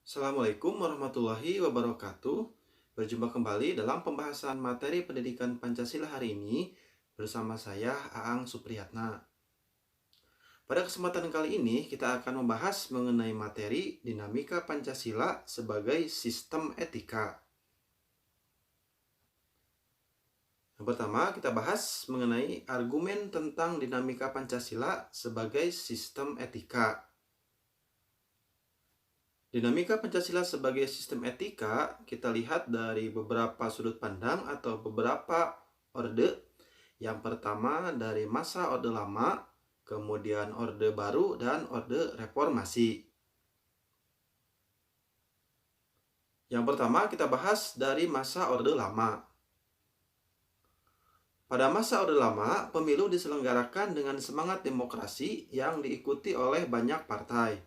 Assalamualaikum warahmatullahi wabarakatuh. Berjumpa kembali dalam pembahasan materi pendidikan Pancasila hari ini bersama saya Aang Supriyatna. Pada kesempatan kali ini kita akan membahas mengenai materi dinamika Pancasila sebagai sistem etika. Yang pertama kita bahas mengenai argumen tentang dinamika Pancasila sebagai sistem etika. Dinamika Pancasila sebagai sistem etika kita lihat dari beberapa sudut pandang atau beberapa orde. Yang pertama dari masa Orde Lama, kemudian Orde Baru, dan Orde Reformasi. Yang pertama kita bahas dari masa Orde Lama. Pada masa Orde Lama, pemilu diselenggarakan dengan semangat demokrasi yang diikuti oleh banyak partai,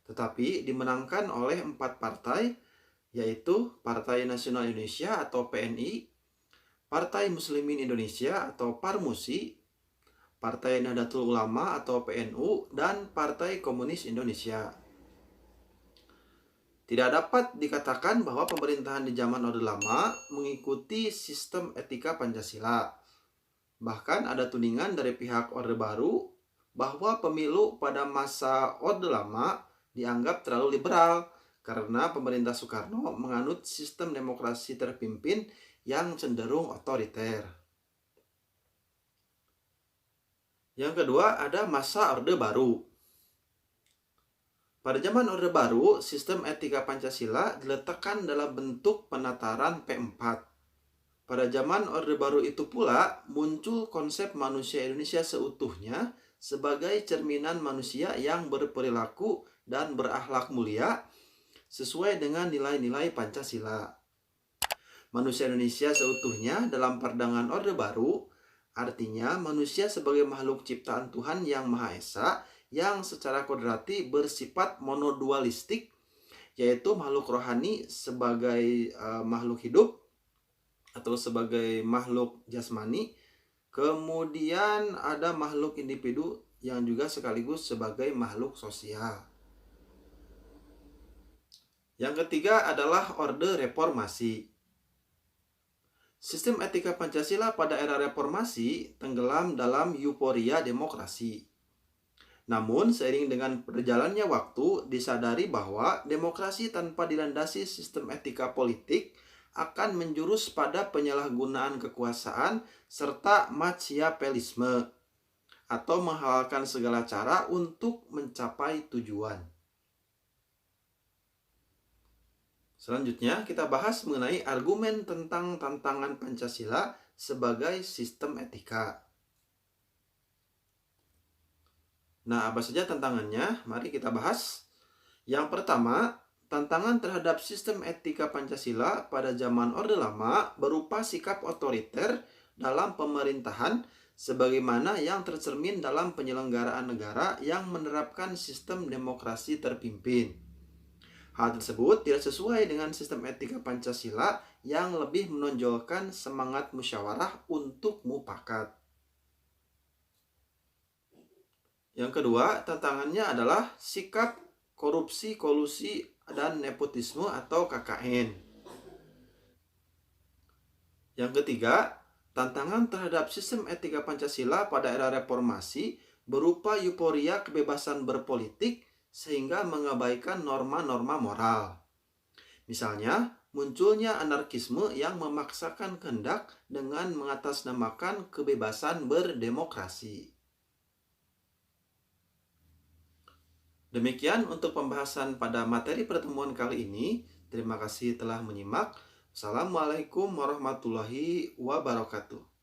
tetapi dimenangkan oleh 4 partai, yaitu Partai Nasional Indonesia atau PNI, Partai Muslimin Indonesia atau Parmusi, Partai Nahdlatul Ulama atau PNU, dan Partai Komunis Indonesia. Tidak dapat dikatakan bahwa pemerintahan di zaman Orde Lama mengikuti sistem etika Pancasila. Bahkan ada tudingan dari pihak Orde Baru bahwa pemilu pada masa Orde Lama dianggap terlalu liberal karena pemerintah Soekarno menganut sistem demokrasi terpimpin yang cenderung otoriter. Yang kedua ada masa Orde Baru. Pada zaman Orde Baru, sistem etika Pancasila diletakkan dalam bentuk penataran P4. Pada zaman Orde Baru itu pula muncul konsep manusia Indonesia seutuhnya sebagai cerminan manusia yang berperilaku dan berakhlak mulia sesuai dengan nilai-nilai Pancasila. Manusia Indonesia seutuhnya dalam pandangan Orde Baru artinya manusia sebagai makhluk ciptaan Tuhan yang Maha Esa yang secara kodrati bersifat monodualistik, yaitu makhluk rohani sebagai makhluk hidup atau sebagai makhluk jasmani, kemudian ada makhluk individu yang juga sekaligus sebagai makhluk sosial. Yang ketiga adalah Orde Reformasi. Sistem etika Pancasila pada era reformasi tenggelam dalam euforia demokrasi. Namun, seiring dengan berjalannya waktu, disadari bahwa demokrasi tanpa dilandasi sistem etika politik akan menjurus pada penyalahgunaan kekuasaan serta machiavellisme atau menghalalkan segala cara untuk mencapai tujuan. Selanjutnya kita bahas mengenai argumen tentang tantangan Pancasila sebagai sistem etika. Nah, apa saja tantangannya? Mari kita bahas. Yang pertama, tantangan terhadap sistem etika Pancasila pada zaman Orde Lama berupa sikap otoriter dalam pemerintahan sebagaimana yang tercermin dalam penyelenggaraan negara yang menerapkan sistem demokrasi terpimpin. Hal tersebut tidak sesuai dengan sistem etika Pancasila yang lebih menonjolkan semangat musyawarah untuk mufakat. Yang kedua, tantangannya adalah sikap korupsi, kolusi, dan nepotisme atau KKN. Yang ketiga, tantangan terhadap sistem etika Pancasila pada era reformasi berupa euforia kebebasan berpolitik sehingga mengabaikan norma-norma moral. Misalnya, munculnya anarkisme yang memaksakan kehendak dengan mengatasnamakan kebebasan berdemokrasi. Demikian untuk pembahasan pada materi pertemuan kali ini. Terima kasih telah menyimak. Assalamualaikum warahmatullahi wabarakatuh.